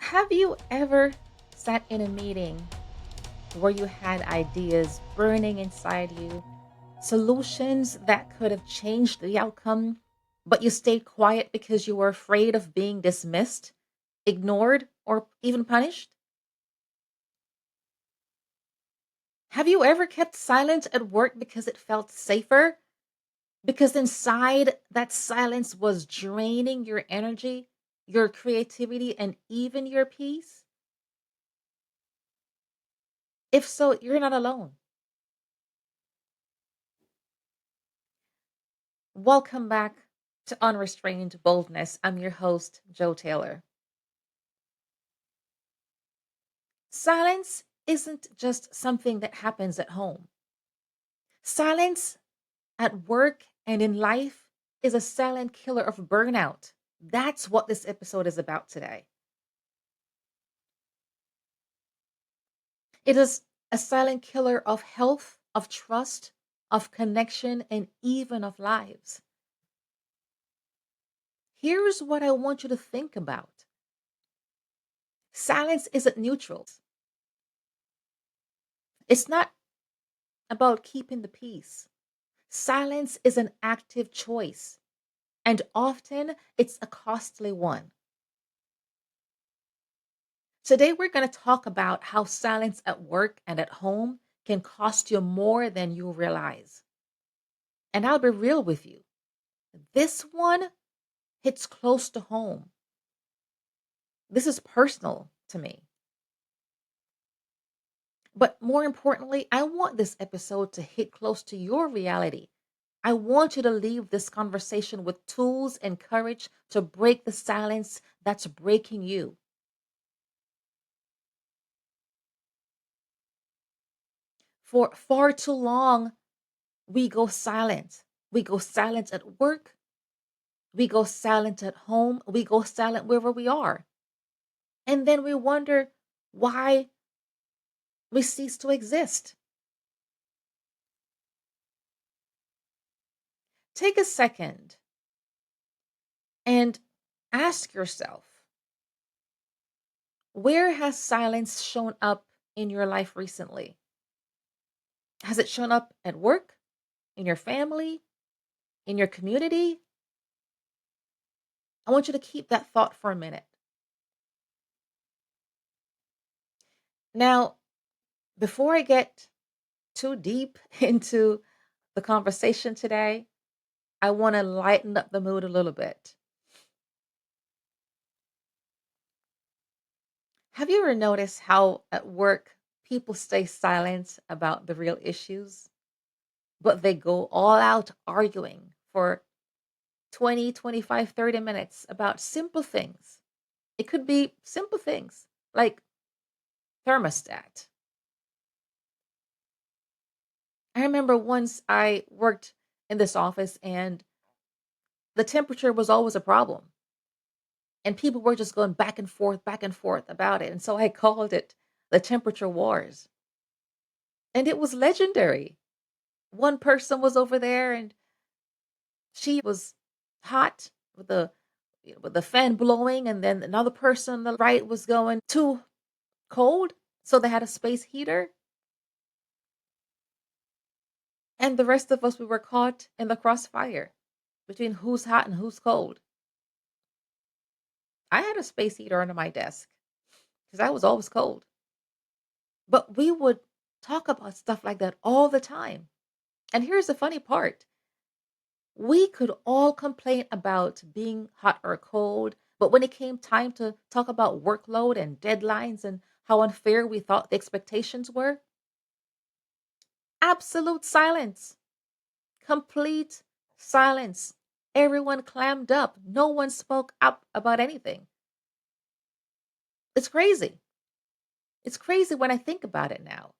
Have you ever sat in a meeting where you had ideas burning inside you, solutions that could have changed the outcome, but you stayed quiet because you were afraid of being dismissed, ignored, or even punished? Have you ever kept silent at work because it felt safer? Because inside that silence was draining your energy, your creativity, and even your peace? If so, you're not alone. Welcome back to Unrestrained Boldness. I'm your host, Joe Taylor. Silence isn't just something that happens at home. Silence at work and in life is a silent killer of burnout. That's what this episode is about today. It is a silent killer of health, of trust, of connection, and even of lives. Here's what I want you to think about: silence isn't neutral. It's not about keeping the peace. Silence is an active choice, and often it's a costly one. Today, we're going to talk about how silence at work and at home can cost you more than you realize. And I'll be real with you, this one hits close to home. This is personal to me. But more importantly, I want this episode to hit close to your reality. I want you to leave this conversation with tools and courage to break the silence that's breaking you. For far too long, we go silent. We go silent at work. We go silent at home. We go silent wherever we are. And then we wonder why we cease to exist. Take a second and ask yourself, where has silence shown up in your life recently? Has it shown up at work, in your family, in your community? I want you to keep that thought for a minute. Now, before I get too deep into the conversation today, I want to lighten up the mood a little bit. Have you ever noticed how at work people stay silent about the real issues, but they go all out arguing for 20, 25, 30 minutes about simple things? It could be simple things like thermostat. I remember once I worked in this office and the temperature was always a problem. And people were just going back and forth about it. And so I called it the temperature wars. And it was legendary. One person was over there and she was hot with the fan blowing, and then another person on the right was going too cold. So they had a space heater. And the rest of us, we were caught in the crossfire between who's hot and who's cold. I had a space heater under my desk because I was always cold. But we would talk about stuff like that all the time. And here's the funny part: we could all complain about being hot or cold, but when it came time to talk about workload and deadlines and how unfair we thought the expectations were, absolute silence, complete silence. Everyone clammed up. No one spoke up about anything. It's crazy. It's crazy when I think about it now.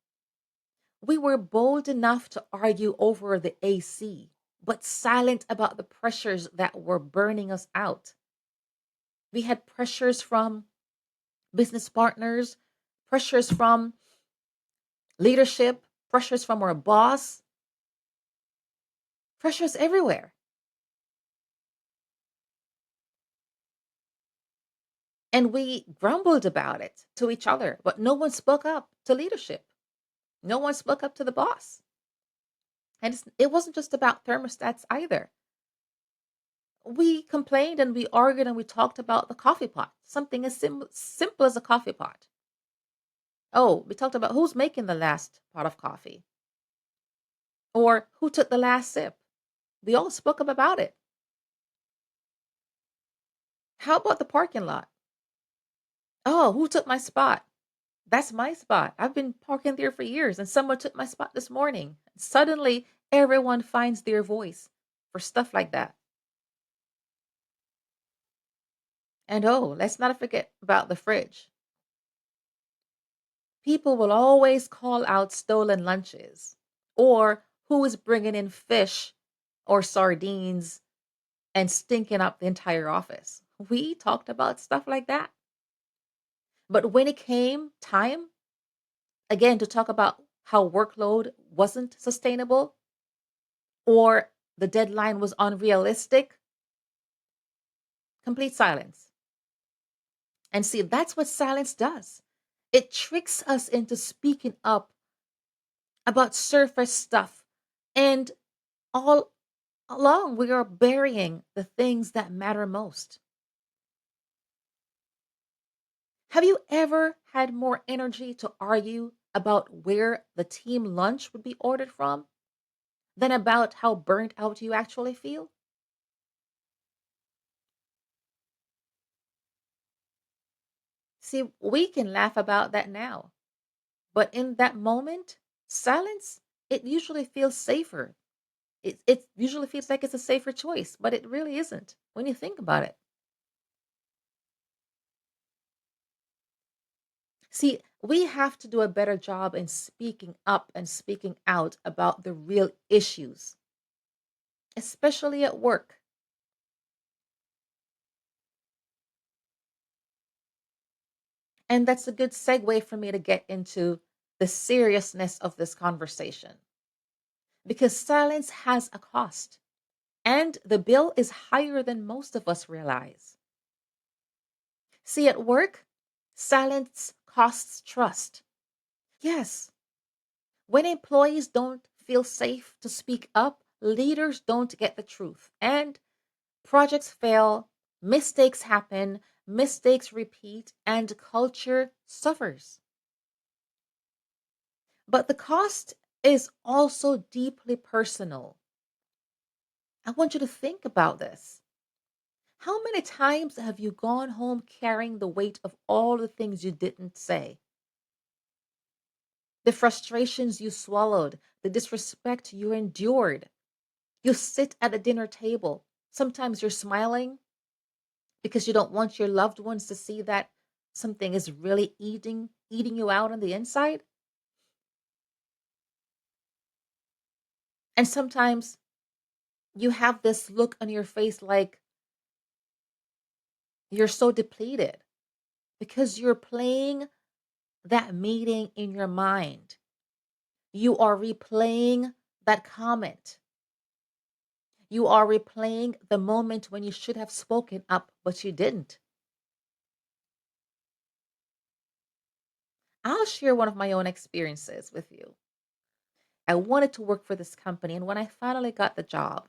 We were bold enough to argue over the AC, but silent about the pressures that were burning us out. We had pressures from business partners, pressures from leadership, pressures from our boss, pressures everywhere. And we grumbled about it to each other, but no one spoke up to leadership. No one spoke up to the boss. And it wasn't just about thermostats either. We complained and we argued and we talked about the coffee pot, something as simple as a coffee pot. Oh, we talked about who's making the last pot of coffee or who took the last sip. We all spoke up about it. How about the parking lot? Oh, who took my spot? That's my spot. I've been parking there for years and someone took my spot this morning. Suddenly, everyone finds their voice for stuff like that. And oh, let's not forget about the fridge. People will always call out stolen lunches or who is bringing in fish or sardines and stinking up the entire office. We talked about stuff like that. But when it came time, again, to talk about how workload wasn't sustainable or the deadline was unrealistic, complete silence. And see, that's what silence does. It tricks us into speaking up about surface stuff. And all along, we are burying the things that matter most. Have you ever had more energy to argue about where the team lunch would be ordered from than about how burnt out you actually feel? See, we can laugh about that now, but in that moment, silence, it usually feels safer. It usually feels like it's a safer choice, but it really isn't when you think about it. See, we have to do a better job in speaking up and speaking out about the real issues, especially at work. And that's a good segue for me to get into the seriousness of this conversation because silence has a cost, and the bill is higher than most of us realize. See, at work, silence costs trust. Yes, when employees don't feel safe to speak up, leaders don't get the truth, and projects fail, mistakes happen, mistakes repeat, and culture suffers. But the cost is also deeply personal. I want you to think about this. How many times have you gone home carrying the weight of all the things you didn't say? The frustrations you swallowed, the disrespect you endured. You sit at a dinner table. Sometimes you're smiling because you don't want your loved ones to see that something is really eating you out on the inside. And sometimes you have this look on your face like you're so depleted because you're playing that meeting in your mind. You are replaying that comment. You are replaying the moment when you should have spoken up, but you didn't. I'll share one of my own experiences with you. I wanted to work for this company, and when I finally got the job,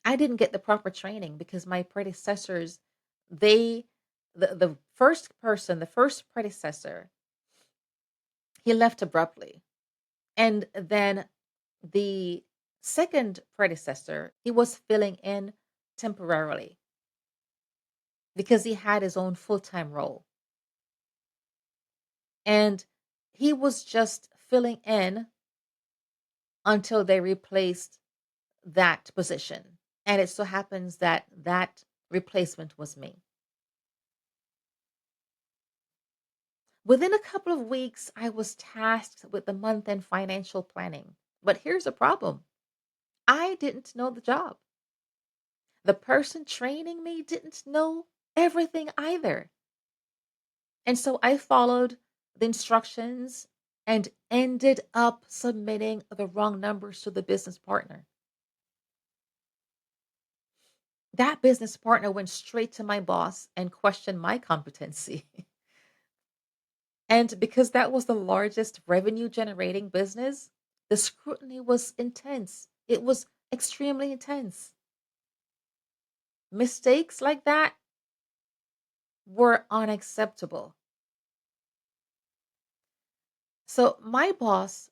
I didn't get the proper training because my predecessors, they, the first person, the first predecessor, he left abruptly. And then the second predecessor, he was filling in temporarily because he had his own full time role. And he was just filling in until they replaced that position. And it so happens that that replacement was me. Within a couple of weeks, I was tasked with the month end financial planning. But here's the problem, I didn't know the job. The person training me didn't know everything either. And so I followed the instructions and ended up submitting the wrong numbers to the business partner. That business partner went straight to my boss and questioned my competency. And because that was the largest revenue generating business, the scrutiny was intense. It was extremely intense. Mistakes like that were unacceptable. So my boss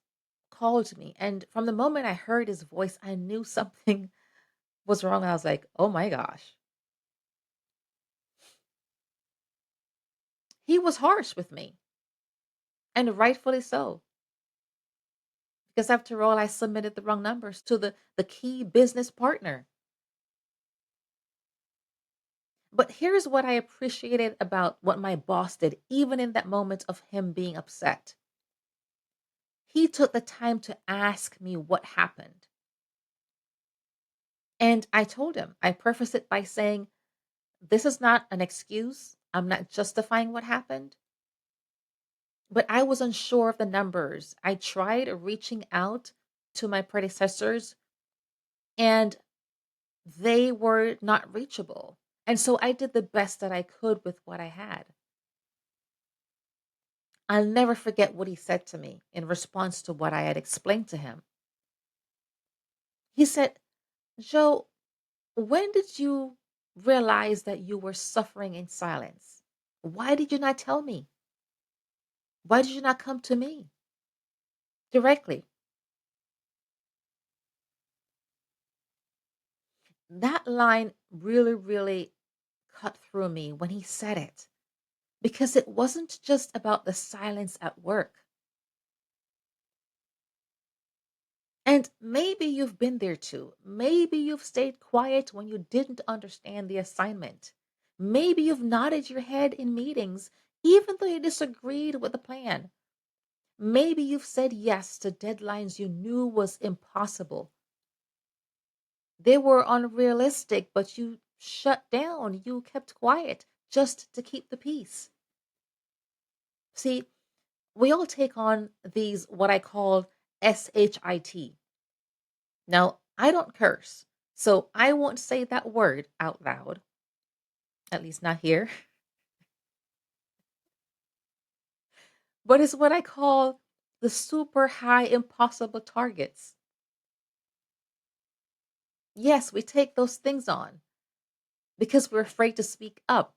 called me, and from the moment I heard his voice, I knew something was wrong. I was like, oh my gosh. He was harsh with me, and rightfully so, because after all, I submitted the wrong numbers to the key business partner. But here's what I appreciated about what my boss did, even in that moment of him being upset. He took the time to ask me what happened. And I told him, I prefaced it by saying, this is not an excuse. I'm not justifying what happened, but I was unsure of the numbers. I tried reaching out to my predecessors and they were not reachable. And so I did the best that I could with what I had. I'll never forget what he said to me in response to what I had explained to him. He said, Joe, when did you realize that you were suffering in silence? Why did you not tell me? Why did you not come to me directly? That line really, really cut through me when he said it because it wasn't just about the silence at work. And maybe you've been there too. Maybe you've stayed quiet when you didn't understand the assignment. Maybe you've nodded your head in meetings even though you disagreed with the plan. Maybe you've said yes to deadlines you knew was impossible. They were unrealistic, but you shut down. You kept quiet just to keep the peace. See, we all take on these what I call SHIT. Now, I don't curse, so I won't say that word out loud, at least not here, but it's what I call the super high impossible targets. Yes, we take those things on because we're afraid to speak up.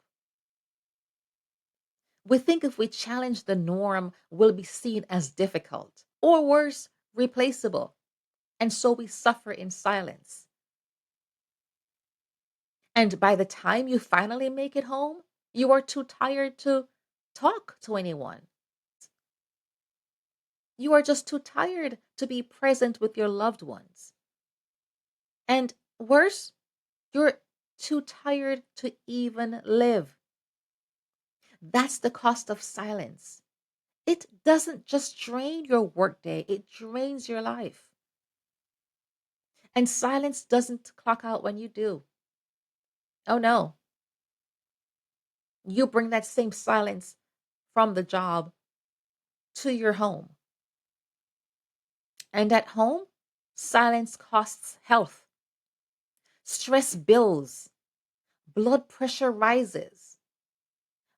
We think if we challenge the norm, we'll be seen as difficult or worse, replaceable. And so we suffer in silence. And by the time you finally make it home, you are too tired to talk to anyone. You are just too tired to be present with your loved ones. And worse, you're too tired to even live. That's the cost of silence. It doesn't just drain your workday, it drains your life. And silence doesn't clock out when you do. Oh no, you bring that same silence from the job to your home. And at home, silence costs health. Stress builds, blood pressure rises,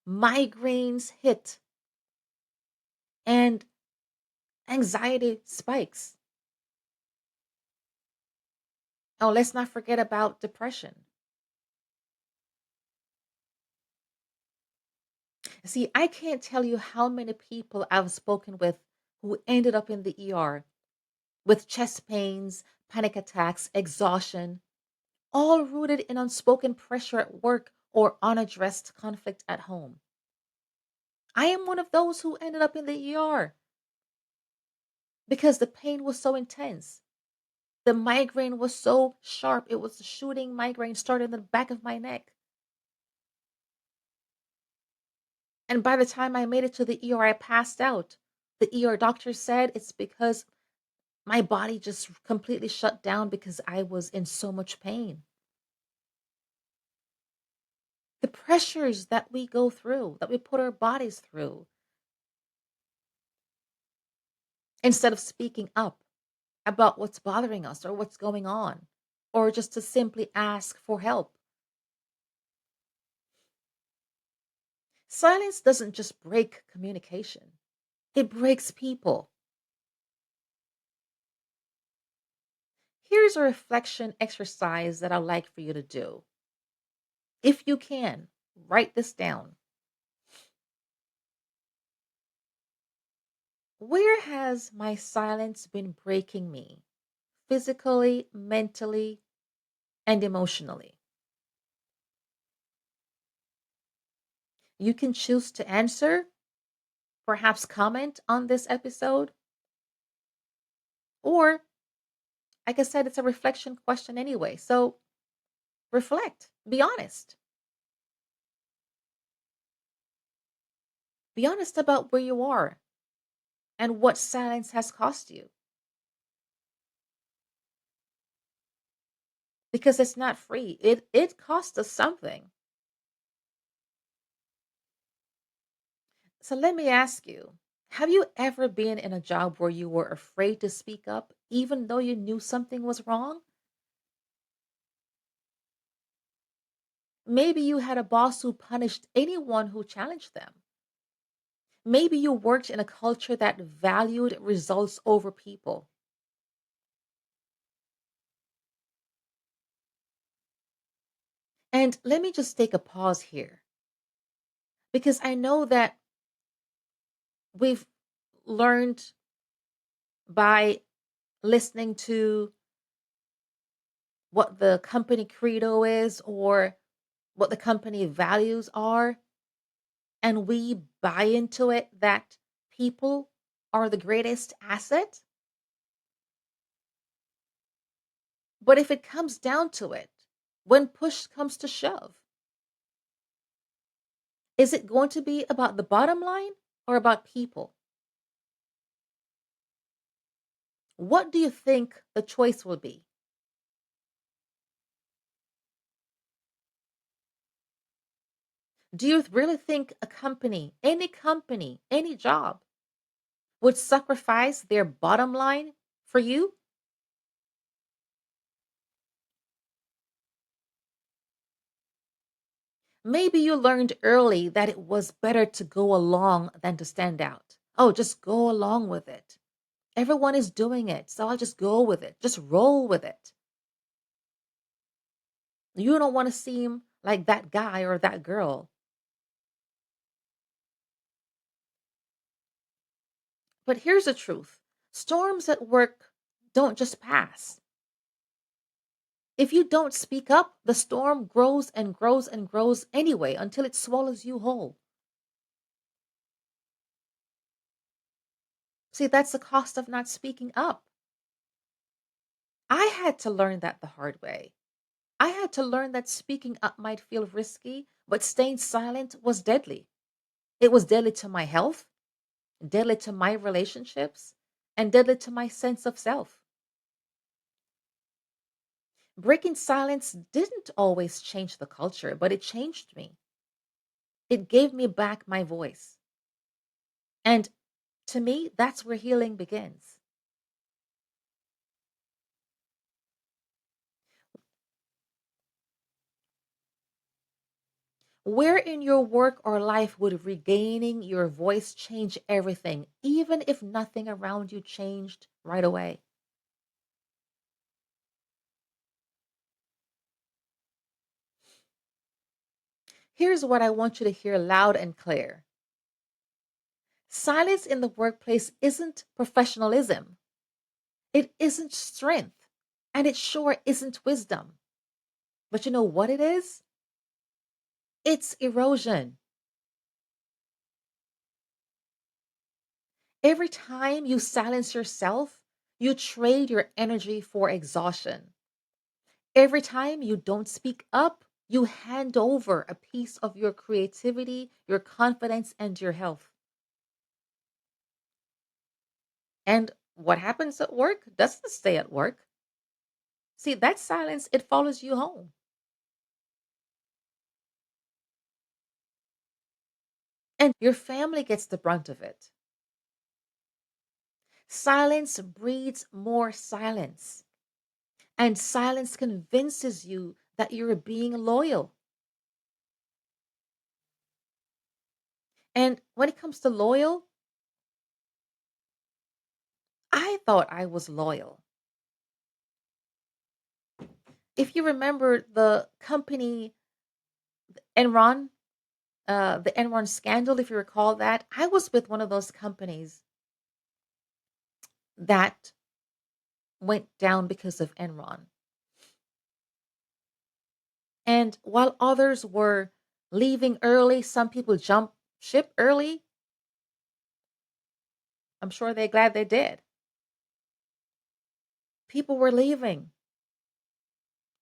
migraines hit, and anxiety spikes. Oh, let's not forget about depression. See, I can't tell you how many people I've spoken with who ended up in the ER with chest pains, panic attacks, exhaustion, all rooted in unspoken pressure at work or unaddressed conflict at home. I am one of those who ended up in the ER because the pain was so intense. The migraine was so sharp. It was a shooting migraine started in the back of my neck. And by the time I made it to the ER, I passed out. The ER doctor said it's because my body just completely shut down because I was in so much pain. The pressures that we go through, that we put our bodies through, instead of speaking up about what's bothering us or what's going on, or just to simply ask for help. Silence doesn't just break communication, it breaks people. Here's a reflection exercise that I'd like for you to do. If you can, write this down. Where has my silence been breaking me? Physically, mentally, and emotionally. You can choose to answer, perhaps comment on this episode, or like I said, it's a reflection question anyway. So reflect, be honest. Be honest about where you are and what silence has cost you because it's not free. It costs us something. So let me ask you, have you ever been in a job where you were afraid to speak up even though you knew something was wrong? Maybe you had a boss who punished anyone who challenged them. Maybe you worked in a culture that valued results over people. And let me just take a pause here because I know that we've learned by listening to what the company credo is or what the company values are, and we buy into it that people are the greatest asset. But if it comes down to it, when push comes to shove, is it going to be about the bottom line or about people? What do you think the choice will be? Do you really think a company, any job would sacrifice their bottom line for you? Maybe you learned early that it was better to go along than to stand out. Oh, just go along with it. Everyone is doing it, so I'll just go with it. Just roll with it. You don't want to seem like that guy or that girl. But here's the truth, storms at work don't just pass. If you don't speak up, the storm grows and grows and grows anyway until it swallows you whole. See, that's the cost of not speaking up. I had to learn that the hard way. I had to learn that speaking up might feel risky, but staying silent was deadly. It was deadly to my health, deadly to my relationships, and deadly to my sense of self. Breaking silence didn't always change the culture, but it changed me. It gave me back my voice. And to me, that's where healing begins. Where in your work or life would regaining your voice change everything, even if nothing around you changed right away? Here's what I want you to hear loud and clear. Silence in the workplace isn't professionalism, it isn't strength, and it sure isn't wisdom. But you know what it is? It's erosion. Every time you silence yourself, you trade your energy for exhaustion. Every time you don't speak up, you hand over a piece of your creativity, your confidence, and your health. And what happens at work doesn't stay at work. See, that silence, it follows you home. And your family gets the brunt of it. Silence breeds more silence. And silence convinces you that you're being loyal. And when it comes to loyal, I thought I was loyal. If you remember the company Enron, the Enron scandal, if you recall that, I was with one of those companies that went down because of Enron. And while others were leaving early, some people jumped ship early. I'm sure they're glad they did. People were leaving.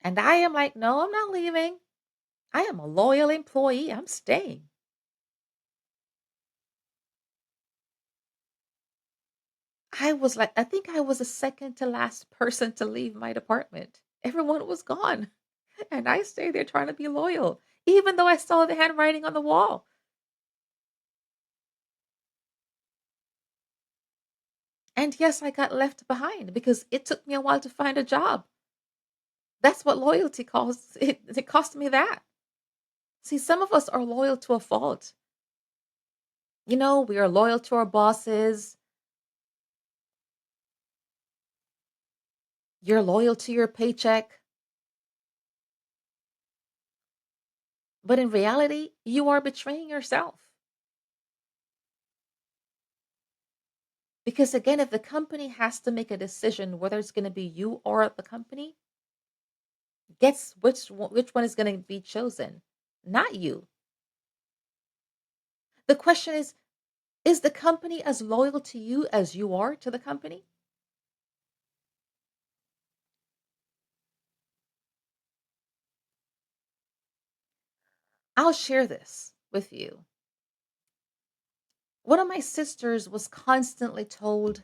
And I am like, no, I'm not leaving. I am a loyal employee. I'm staying. I was like, I think I was the second to last person to leave my department. Everyone was gone. And I stayed there trying to be loyal, even though I saw the handwriting on the wall. And yes, I got left behind because it took me a while to find a job. That's what loyalty costs. It cost me that. See, some of us are loyal to a fault. We are loyal to our bosses. You're loyal to your paycheck. But in reality, you are betraying yourself. Because again, if the company has to make a decision whether it's going to be you or the company, guess which one is going to be chosen? Not you. The question is the company as loyal to you as you are to the company? I'll share this with you. One of my sisters was constantly told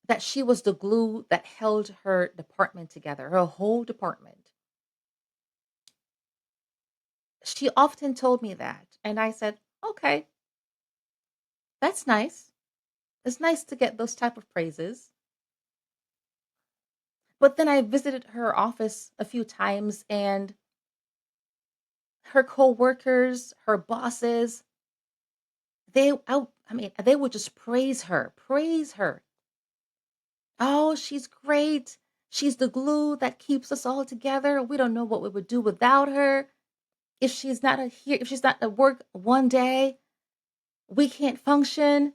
that she was the glue that held her department together, her whole department. She often told me that. And I said, okay, that's nice. It's nice to get those type of praises. But then I visited her office a few times and her coworkers, her bosses, I mean, they would just praise her, praise her. Oh, she's great. She's the glue that keeps us all together. We don't know what we would do without her. If she's not at work one day, we can't function.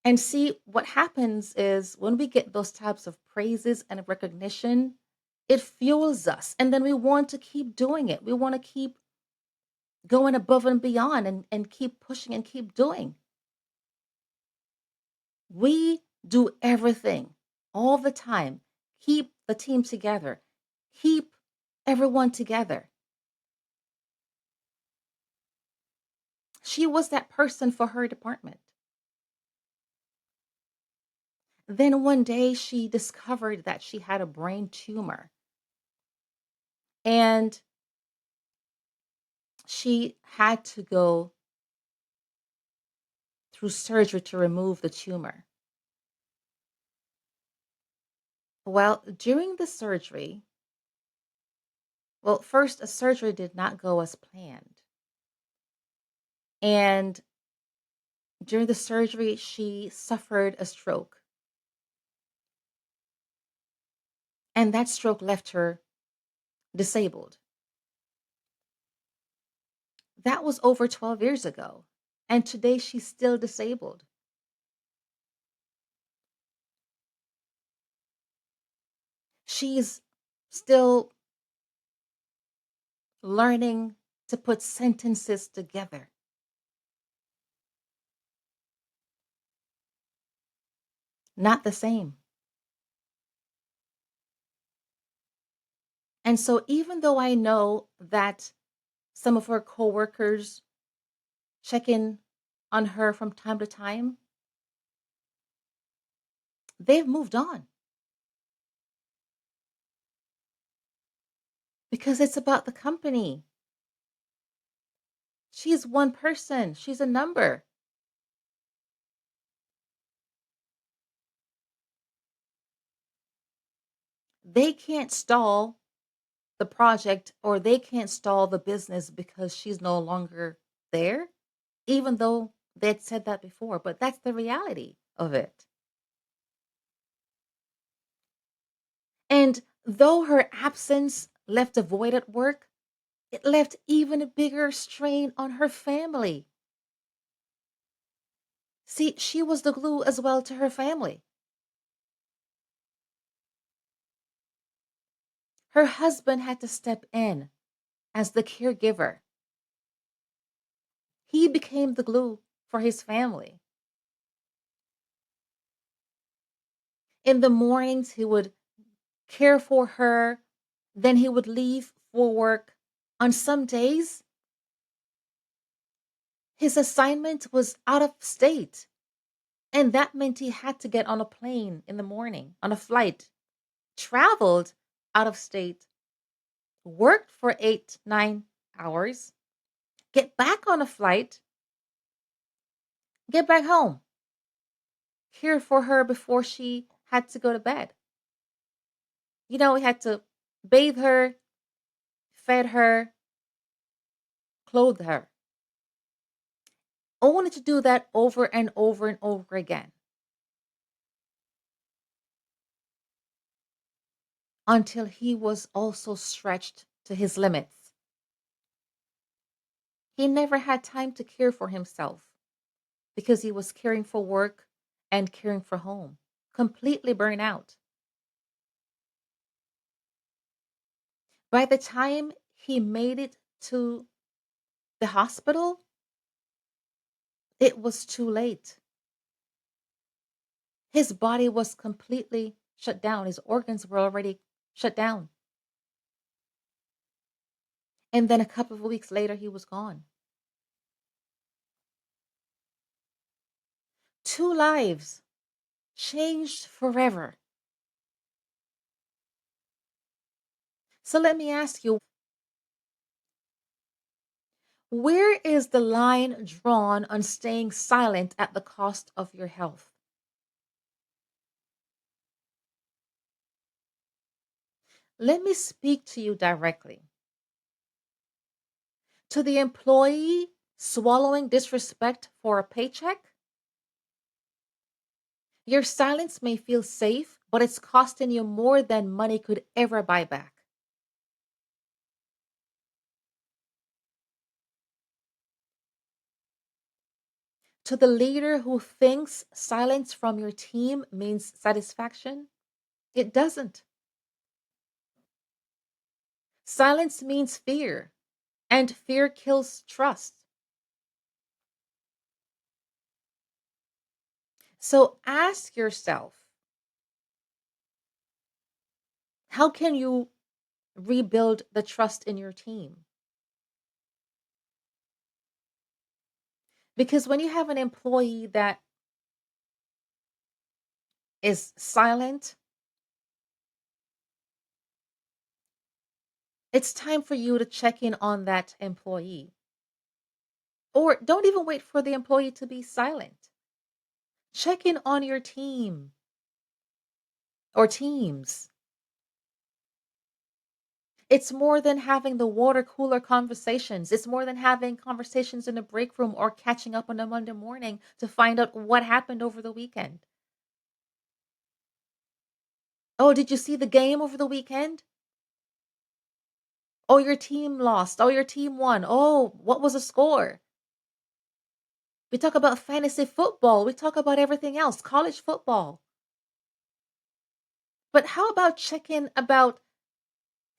And see, what happens is when we get those types of praises and recognition, it fuels us. And then we want to keep doing it. We want to keep going above and beyond and keep pushing and keep doing. We do everything all the time. Keep the team together. Keep everyone together. She was that person for her department. Then one day she discovered that she had a brain tumor and she had to go through surgery to remove the tumor. Well, during the surgery, well, first, a surgery did not go as planned. And during the surgery, she suffered a stroke. And that stroke left her disabled. That was over 12 years ago. And today she's still disabled. She's still learning to put sentences together. Not the same. And so even though I know that some of her coworkers check in on her from time to time, they've moved on because it's about the company. She's one person, she's a number. They can't stall the project or they can't stall the business because she's no longer there, even though they'd said that before. But that's the reality of it. And though her absence left a void at work, it left even a bigger strain on her family. See, she was the glue as well to her family. Her husband had to step in as the caregiver. He became the glue for his family. In the mornings, he would care for her, then he would leave for work. On some days, his assignment was out of state, and that meant he had to get on a plane in the morning, on a flight, traveled out of state, worked for 8, 9 hours, get back on a flight, get back home, care for her before she had to go to bed. He had to bathe her, fed her, clothed her. Only to do that over and over and over again until he was also stretched to his limits. He never had time to care for himself because he was caring for work and caring for home. Completely burned out. By the time he made it to the hospital, it was too late. His body was completely shut down. His organs were already shut down. And then a couple of weeks later, he was gone. Two lives changed forever. So let me ask you, where is the line drawn on staying silent at the cost of your health? Let me speak to you directly. To the employee swallowing disrespect for a paycheck, your silence may feel safe, but it's costing you more than money could ever buy back. To the leader who thinks silence from your team means satisfaction, it doesn't. Silence means fear, and fear kills trust. So ask yourself, how can you rebuild the trust in your team? Because when you have an employee that is silent, it's time for you to check in on that employee. Or don't even wait for the employee to be silent. Check in on your team or teams. It's more than having the water cooler conversations. It's more than having conversations in the break room or catching up on a Monday morning to find out what happened over the weekend. Oh, did you see the game over the weekend? Oh, your team lost. Oh, your team won. Oh, what was the score? We talk about fantasy football. We talk about everything else, college football. But how about checking about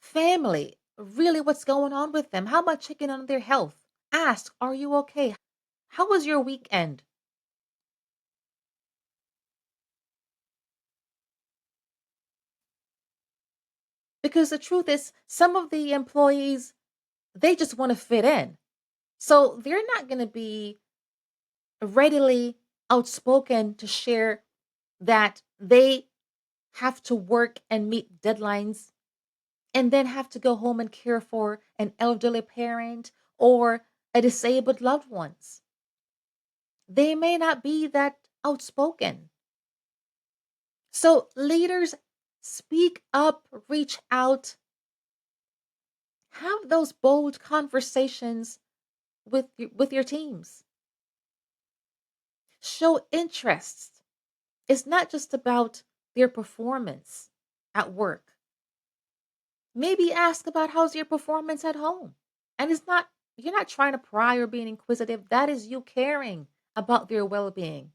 family? Really, what's going on with them? How about checking on their health? Ask, are you okay? How was your weekend? Because the truth is, some of the employees, they just want to fit in. So they're not going to be readily outspoken to share that they have to work and meet deadlines and then have to go home and care for an elderly parent or a disabled loved ones. They may not be that outspoken. So leaders, speak up, reach out, Have those bold conversations with your teams. Show interest. It's not just about their performance at work. Maybe ask about how's your performance at home. And it's not, you're not trying to pry or being inquisitive. That is you caring about their well being.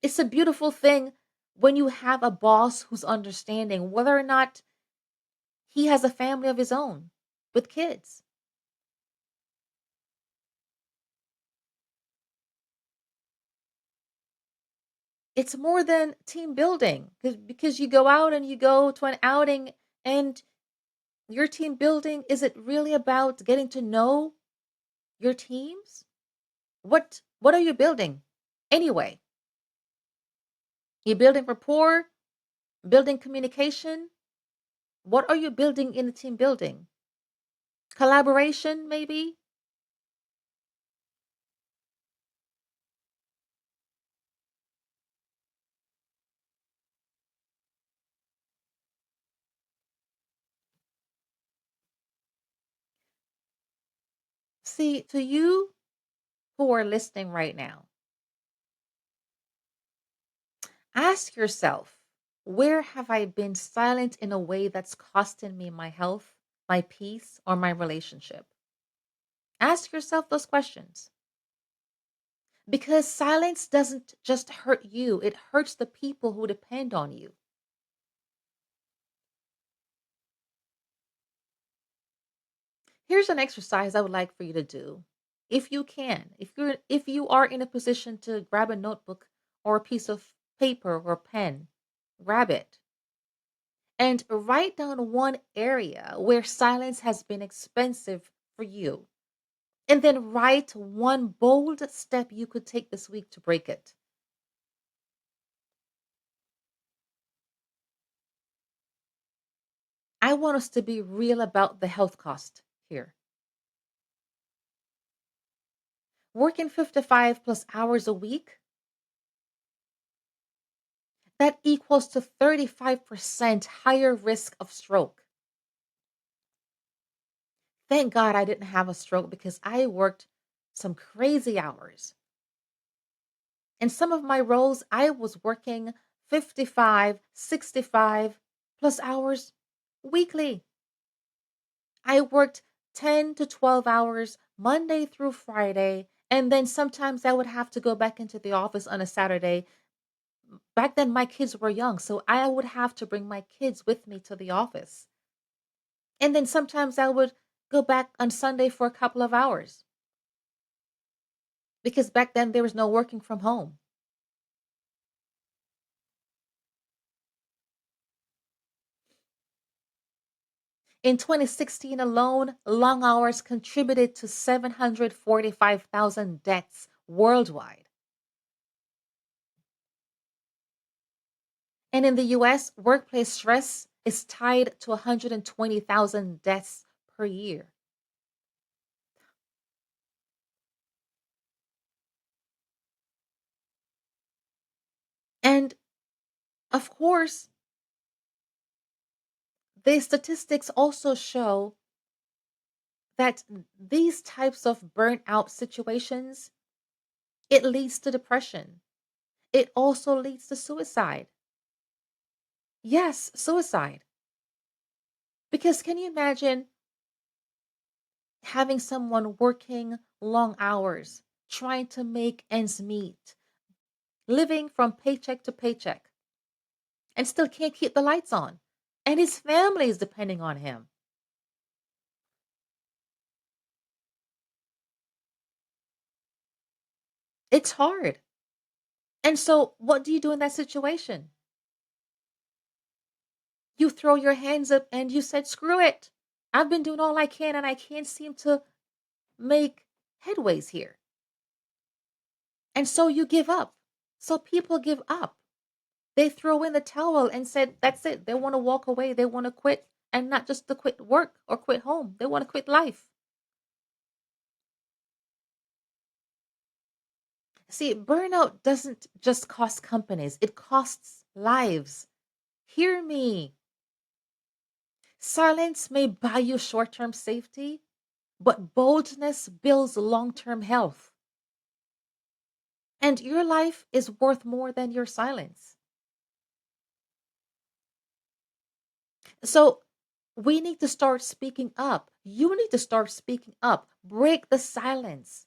It's a beautiful thing when you have a boss who's understanding, whether or not he has a family of his own with kids. It's more than team building because you go out and you go to an outing, and your team building, is it really about getting to know your teams? What are you building anyway? You're building rapport, building communication. What are you building in the team building? Collaboration, maybe? See, to you who are listening right now, ask yourself, where have I been silent in a way that's costing me my health, my peace, or my relationship? Ask yourself those questions because silence doesn't just hurt you, it hurts the people who depend on you. Here's an exercise I would like for you to do. If you can, if you are in a position to grab a notebook or a piece of paper or pen, grab it and write down one area where silence has been expensive for you. And then write one bold step you could take this week to break it. I want us to be real about the health cost here. Working 55 plus hours a week, that equals to 35% higher risk of stroke. Thank God I didn't have a stroke because I worked some crazy hours. In some of my roles, I was working 55, 65 plus hours weekly. I worked 10 to 12 hours Monday through Friday. And then sometimes I would have to go back into the office on a Saturday. Back then, my kids were young, so I would have to bring my kids with me to the office. And then sometimes I would go back on Sunday for a couple of hours because back then there was no working from home. In 2016 alone, long hours contributed to 745,000 deaths worldwide. And in the US, workplace stress is tied to 120,000 deaths per year. And of course, the statistics also show that these types of burnout situations, it leads to depression. It also leads to suicide. Yes, suicide. Because can you imagine having someone working long hours, trying to make ends meet, living from paycheck to paycheck, and still can't keep the lights on? And his family is depending on him. It's hard. And so, what do you do in that situation? You throw your hands up and you said, screw it. I've been doing all I can and I can't seem to make headways here. And so you give up. So people give up. They throw in the towel and said, that's it. They want to walk away. They want to quit, and not just to quit work or quit home. They want to quit life. See, burnout doesn't just cost companies, it costs lives. Hear me. Silence may buy you short term safety, but boldness builds long term health. And your life is worth more than your silence. So we need to start speaking up. You need to start speaking up. Break the silence.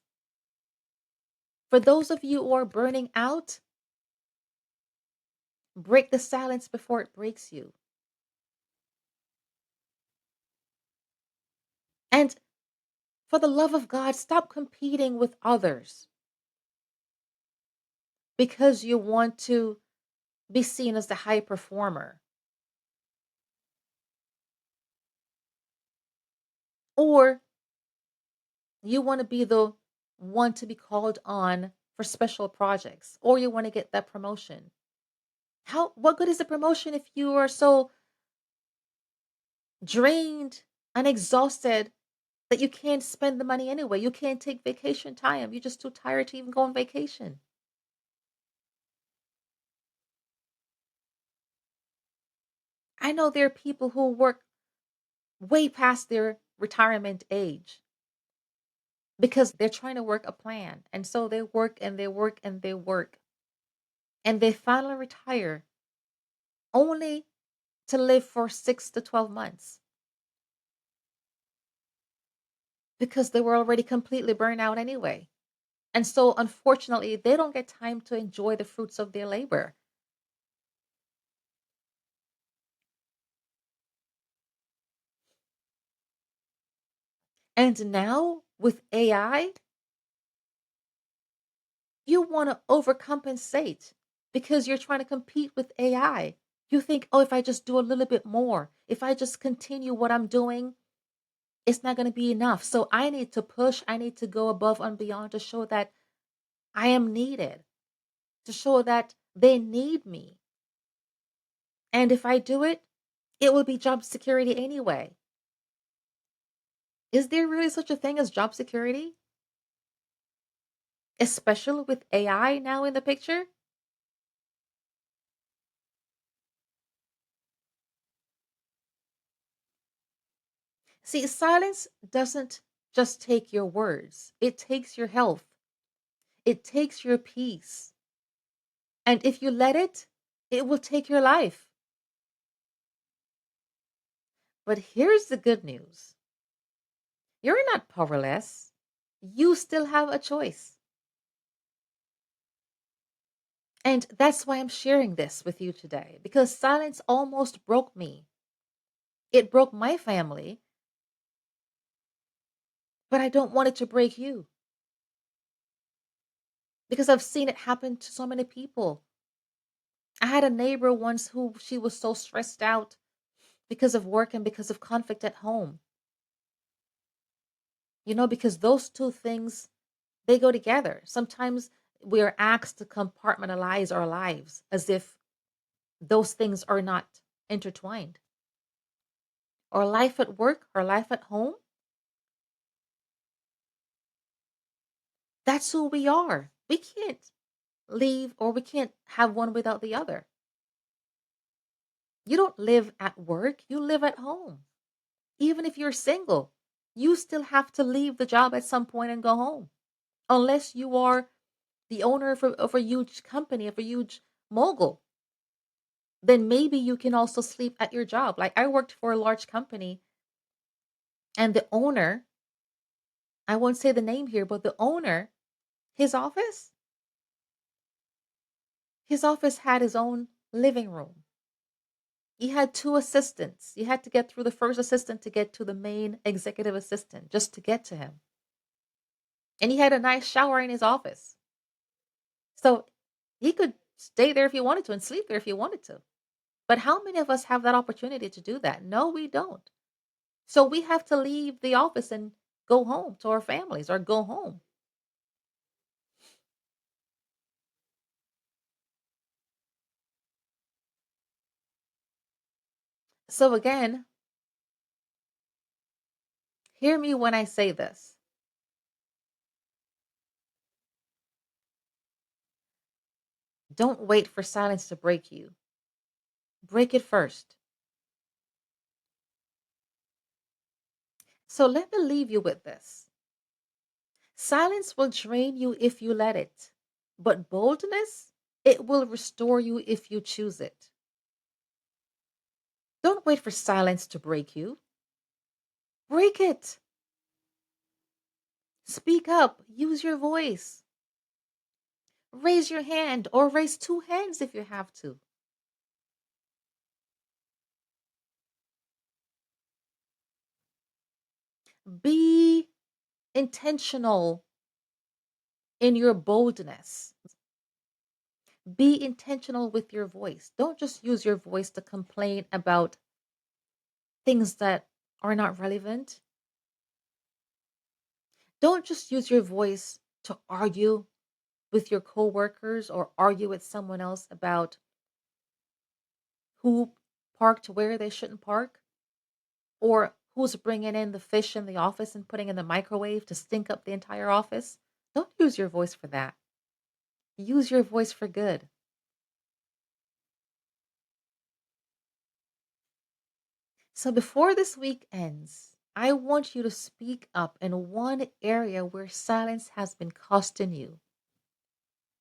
For those of you who are burning out, break the silence before it breaks you. And for the love of God, stop competing with others because you want to be seen as the high performer, or you want to be the one to be called on for special projects, or you want to get that promotion. What good is a promotion if you are so drained and exhausted that you can't spend the money anyway? You can't take vacation time. You're just too tired to even go on vacation. I know there are people who work way past their retirement age because they're trying to work a plan. And so they work and they work and they work. And they finally retire only to live for 6 to 12 months because they were already completely burned out anyway. And so, unfortunately, they don't get time to enjoy the fruits of their labor. And now with AI, you want to overcompensate because you're trying to compete with AI. You think, oh, if I just do a little bit more, if I just continue what I'm doing, it's not going to be enough. So I need to push, I need to go above and beyond to show that I am needed, to show that they need me. And if I do it, it will be job security anyway. Is there really such a thing as job security? Especially with AI now in the picture? See, silence doesn't just take your words, it takes your health, it takes your peace. And if you let it will take your life. But here's the good news: you're not powerless, you still have a choice. And that's why I'm sharing this with you today, because silence almost broke me. It broke my family, but I don't want it to break you because I've seen it happen to so many people. I had a neighbor once who she was so stressed out because of work and because of conflict at home. Because those two things, they go together. Sometimes we are asked to compartmentalize our lives as if those things are not intertwined. Our life at work, our life at home, that's who we are. We can't leave or we can't have one without the other. You don't live at work, you live at home. Even if you're single, you still have to leave the job at some point and go home. Unless you are the owner of a huge company, of a huge mogul, then maybe you can also sleep at your job. Like I worked for a large company, and the owner, I won't say the name here, but the owner, his office, his office had his own living room. He had two assistants. You had to get through the first assistant to get to the main executive assistant just to get to him. And he had a nice shower in his office. So he could stay there if he wanted to and sleep there if he wanted to. But how many of us have that opportunity to do that? No, we don't. So we have to leave the office and go home to our families or go home. So again, hear me when I say this. Don't wait for silence to break you. break it first. So let me leave you with this. Silence will drain you if you let it, but boldness, it will restore you if you choose it. Don't wait for silence to break you. Break it. Speak up. Use your voice. Raise your hand or raise two hands if you have to. Be intentional in your boldness. Be intentional with your voice. Don't just use your voice to complain about things that are not relevant. Don't just use your voice to argue with your coworkers or argue with someone else about who parked where they shouldn't park or who's bringing in the fish in the office and putting in the microwave to stink up the entire office. Don't use your voice for that. Use your voice for good. So before this week ends, I want you to speak up in one area where silence has been costing you.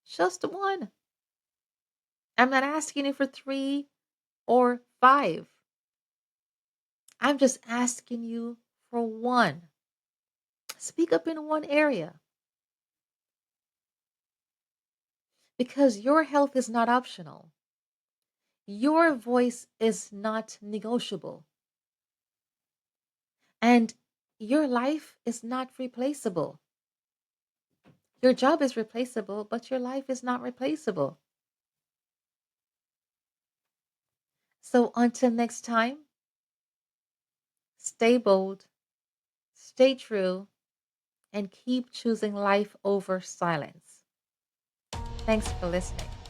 Just one. I'm not asking you for three or five. I'm just asking you for one. Speak up in one area because your health is not optional. Your voice is not negotiable. And your life is not replaceable. Your job is replaceable, but your life is not replaceable. So until next time, stay bold, stay true, and keep choosing life over silence. Thanks for listening.